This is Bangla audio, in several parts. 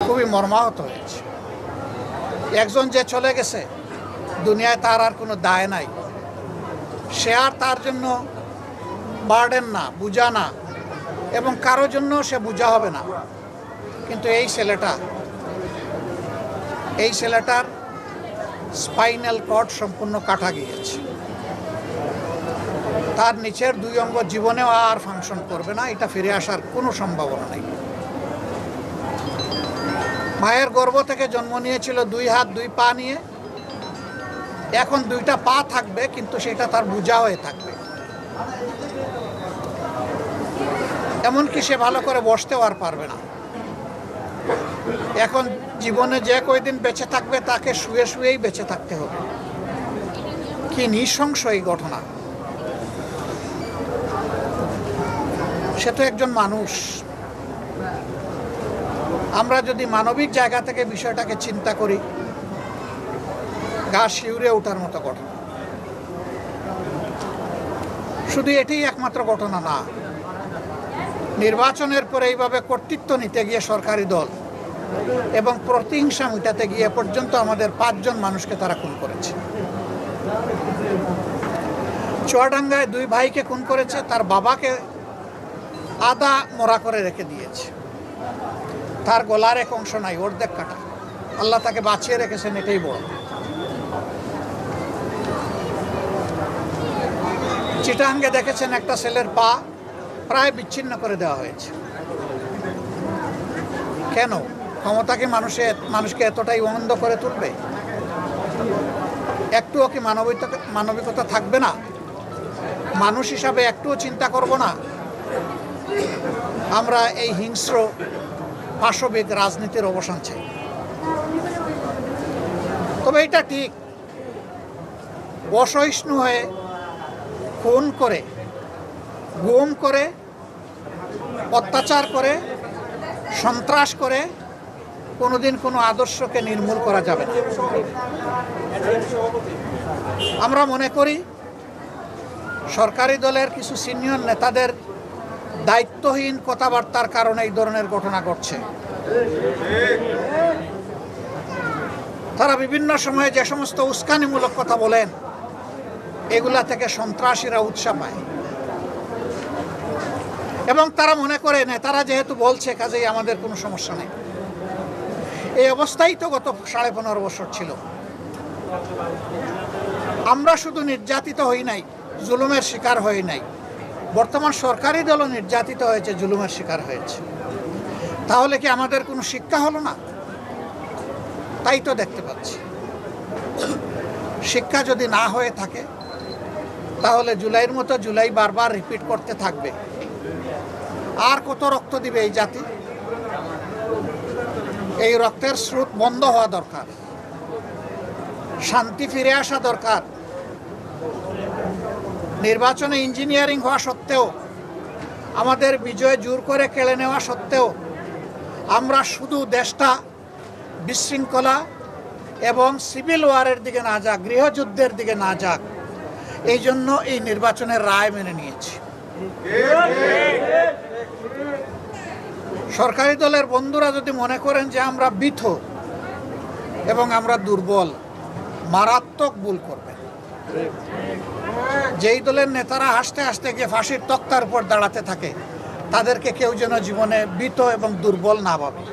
খুবই মর্মাহত হয়েছে। একজন যে চলে গেছে, দুনিয়ায় তার আর কোনো দায় নাই, সে আর তার জন্য বার্ডেন না, বোঝা না, এবং কারোর জন্য সে বোঝা হবে না। কিন্তু এই ছেলেটার স্পাইনাল কর্ড সম্পূর্ণ কাটা গিয়েছে। তার নিচের 2 অঙ্গ জীবনেও আর ফাংশন করবে না, এটা ফিরে আসার কোনো সম্ভাবনা নেই। মায়ের গর্ভ থেকে জন্ম নিয়েছিল 2 হাত 2 পা নিয়ে, এখন 2টা পা থাকবে, কিন্তু সেটা তার বোঝা হয়ে থাকবে। এমনকি সে ভালো করে বসতেও আর পারবে না। এখন জীবনে যে কয়দিন বেঁচে থাকবে তাকে শুয়ে শুয়েই বেঁচে থাকতে হবে। কি নৃশংস এই ঘটনা! সে তো একজন মানুষ। আমরা যদি মানবিক জায়গা থেকে বিষয়টাকে চিন্তা করি, গা শিউরে ওঠার মতো ঘটনা। শুধু এটাই একমাত্র ঘটনা না, নির্বাচনের পরে এইভাবে কর্তৃত্ব নিতে গিয়ে সরকারি দল এবং প্রতিহিংসা মেটাতে গিয়ে পর্যন্ত আমাদের 5 জন মানুষকে তারা খুন করেছে। চুয়াডাঙ্গায় 2 ভাইকে খুন করেছে, তার বাবাকে আধা মরা করে রেখে দিয়েছে। তার গলার এক অংশ নাই, অর্ধেক কাটা। আল্লাহ তাকে বাঁচিয়ে রেখেছেন, এটাই বড়। চিটাঙ্গে দেখেছেন একটা ছেলের পা প্রায় বিচ্ছিন্ন করে দেওয়া হয়েছে। কেন? ক্ষমতাকে মানুষকে এতটাই অন্ধ করে তুলবে? একটুও কি মানবিকতা থাকবে না? মানুষ হিসাবে একটুও চিন্তা করব না? আমরা এই হিংস্র পাশবিক রাজনীতির অবসান চাই। তবে এটা ঠিক, অসহিষ্ণু হয়ে খুন করে, গুম করে, অত্যাচার করে, সন্ত্রাস করে কোনোদিন কোনো আদর্শকে নির্মূল করা যাবে না। আমরা মনে করি সরকারি দলের কিছু সিনিয়র নেতাদের দায়িত্বহীন কথাবার্তার কারণে এই ধরনের ঘটনা ঘটছে। তারা বিভিন্ন সময়ে যে সমস্ত উস্কানিমূলক কথা বলেন, এগুলা থেকে সন্ত্রাসীরা উৎসাহ পায় এবং তারা মনে করে নেতারা যেহেতু বলছে, কাজেই আমাদের কোনো সমস্যা নেই। এই অবস্থাই তো গত 15.5 বছর ছিল। আমরা শুধু নির্যাতিত হই নাই, জুলুমের শিকার হই নাই, বর্তমান সরকারি দলও নির্যাতিত হয়েছে, জুলুমের শিকার হয়েছে। তাহলে কি আমাদের কোনো শিক্ষা হলো না? তাই তো দেখতে পাচ্ছি। শিক্ষা যদি না হয়ে থাকে, তাহলে জুলাইয়ের মতো জুলাই বারবার রিপিট করতে থাকবে। আর কত রক্ত দিবে এই জাতি? এই রক্তের স্রোত বন্ধ হওয়া দরকার, শান্তি ফিরে আসা দরকার। নির্বাচনে ইঞ্জিনিয়ারিং হওয়া সত্ত্বেও, আমাদের বিজয় জোর করে কেড়ে নেওয়া সত্ত্বেও, আমরা শুধু দেশটা বিশৃঙ্খলা এবং সিভিল ওয়ারের দিকে না যাক, গৃহযুদ্ধের দিকে না যাক, এই জন্য এই নির্বাচনের রায় মেনে নিয়েছি। সরকারি দলের বন্ধুরা যদি মনে করেন যে আমরা বীথ এবং আমরা দুর্বল, মারাত্মক ভুল করবেন। যেই দলের নেতারা হাসতে হাসতে গিয়ে ফাঁসির তক্তার উপর দাঁড়াতে থাকে, তাদেরকে কেউ যেন জীবনে বীথ এবং দুর্বল না ভাবে।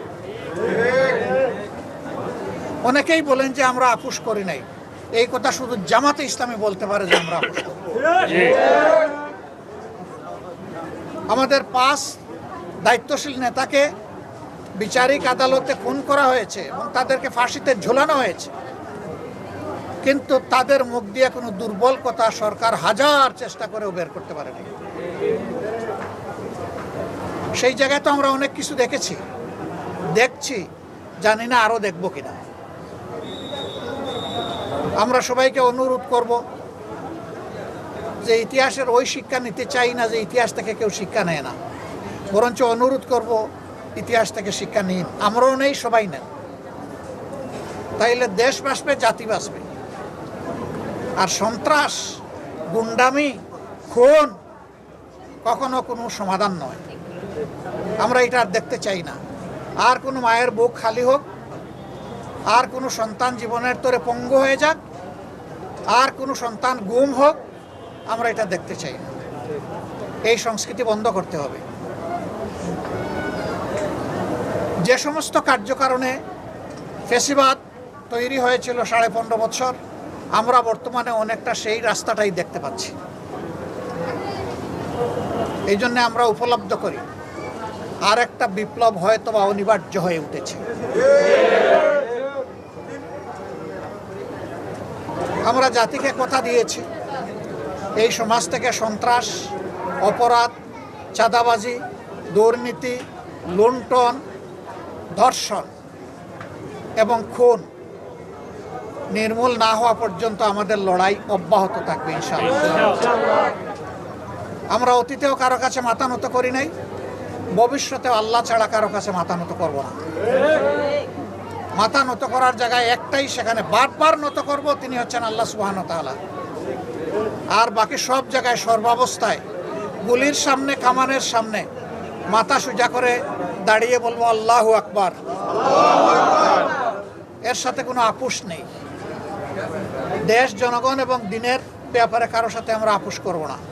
অনেকেই বলেন যে আমরা আপোষ করি নাই। এই কথা শুধু জামাতে ইসলামী বলতে পারে যে আমরা আপোষ করি। আমাদের 5 দায়িত্বশীল নেতাকে বিচারিক আদালতে খুন করা হয়েছে এবং তাদেরকে ফাঁসিতে ঝোলানো হয়েছে, কিন্তু তাদের মুখ দিয়ে কোনো দুর্বল কথা সরকার হাজার চেষ্টা করেও বের করতে পারেনি। সেই জায়গায় তো আমরা অনেক কিছু দেখছি, জানি না আরো দেখব কিনা। আমরা সবাইকে অনুরোধ করব যে ইতিহাসের ওই শিক্ষা নিতে চাই না যে ইতিহাস থেকে কেউ শিক্ষা নেয় না, বরঞ্চ অনুরোধ করব ইতিহাস থেকে শিক্ষা নিন। আমরাও নেই, সবাই নেন। তাইলে দেশ বাঁচবে, জাতি বাঁচবে। আর সন্ত্রাস, গুন্ডামি, খুন কখনো কোনো সমাধান নয়। আমরা এটা আর দেখতে চাই না। আর কোনো মায়ের বুক খালি হোক, আর কোনো সন্তান জীবনের তরে পঙ্গু হয়ে যাক, আর কোনো সন্তান গুম হোক, আমরা এটা দেখতে চাই না। এই সংস্কৃতি বন্ধ করতে হবে। যে সমস্ত কার্যকারণে ফ্যাসিবাদ তৈরি হয়েছিল 15.5 বছর, আমরা বর্তমানে অনেকটা সেই রাস্তাটাই দেখতে পাচ্ছি। এই জন্য আমরা উপলব্ধ করি আর একটা বিপ্লব হয়তো বা অনিবার্য হয়ে উঠেছে। আমরা জাতিকে কথা দিয়েছি, এই সমাজ থেকে সন্ত্রাস, অপরাধ, চাঁদাবাজি, দুর্নীতি, লুণ্ঠন, ধর্ষণ এবং খুন নির্মূল না হওয়া পর্যন্ত আমাদের লড়াই অব্যাহত থাকবে ইনশাআল্লাহ। আমরা অতীতেও কারো কাছে মাথা নত করি নাই, ভবিষ্যতেও আল্লাহ ছাড়া কারো কাছে মাথা নত করব না। মাথা নত করার জায়গায় একটাই, সেখানে বারবার নত করব, তিনি হচ্ছেন আল্লাহ সুবহানাহু ওয়া তাআলা। আর বাকি সব জায়গায় সর্বাবস্থায় গুলির সামনে, কামানের সামনে মাথা সোজা করে দাঁড়িয়ে বলবো আল্লাহু আকবার। এর সাথে কোনো আপোষ নেই। দেশ, জনগণ এবং দিনের ব্যাপারে কারোর সাথে আমরা আপোষ করব না।